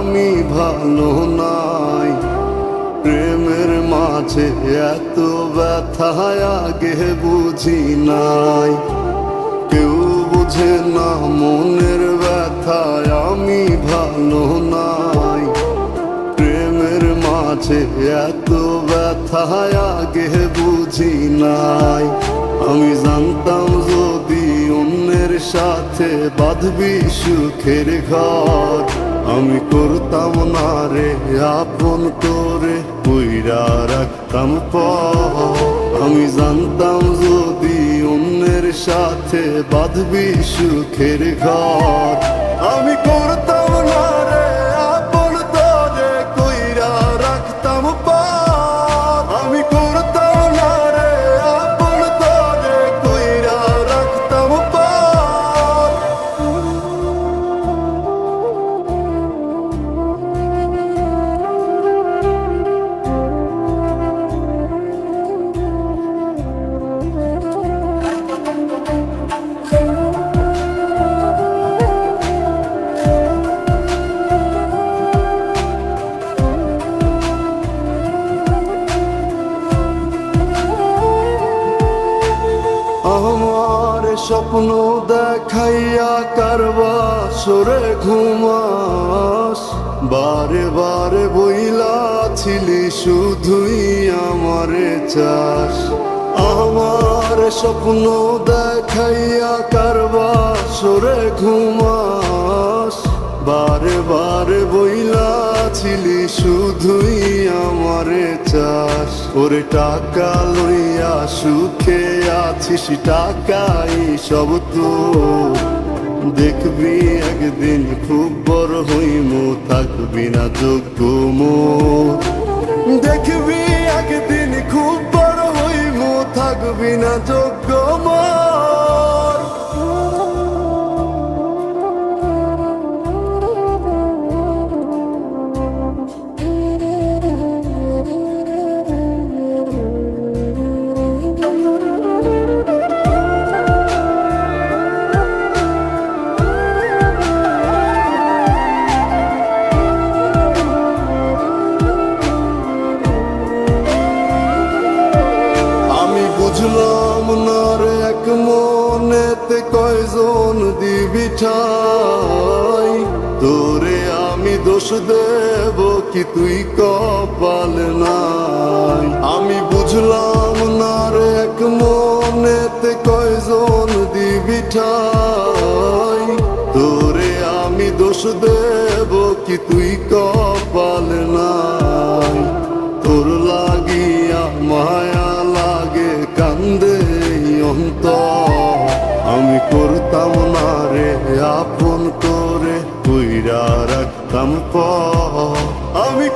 আমি ভালো নাই। প্রেমের মাঝে এত ব্যথা আগে বুঝি নাই। কেউ বুঝে না মনের ব্যথায় আমি ভালো নাই। প্রেমের মাঝে এত ব্যথা আগে বুঝি নাই। আমি জানতাম যদি অন্যের সাথে বাঁধবি সুখের ঘর, আমি করতাম না রে আপন করে কইরা রাখতাম পর। আমি জানতাম যদি অন্যের সাথে বাঁধবি সুখের ঘর, আমি করতাম না রে আপন করে কইরা রাখতাম পর। আমি করতাম না রে আপন করে কইরা রাখতাম পর। আমার স্বপ্ন দেখাইয়া কারবা সরে ঘুমাস, বারে বারে বইলাছিলি শুধুই আমারে চাস। আমার স্বপ্ন দেখাইয়া কারবা সরে ঘুমাস, বারে বারে বইলাছিলি শুধুই আমারে চাস। ওরে টাকা লইয়া সুখে আছিস, টাকাই সব তো দেখবি একদিন খুব বড় হইমু, থাকবি না যোগ্য মোর। দেখবি একদিন খুব বড় হইমু, থাকবি না যোগ্য মোর। বুঝলাম না রে এক মনেতে কয়জন দিবি ঠাই, তোরে আমি দোষ দেব কি তুই কপাল নাই। আমি বুঝলাম না রে এক মনেতে কয়জন দিবি ঠাই, তোরে আমি দোষ দেব কি তুই কপাল নাই। তোর লাগিয়া মায়া লাগে কান্দে অন্তর, আমি করতাম না রে আপন করে কইরা রাখতাম পর। আমি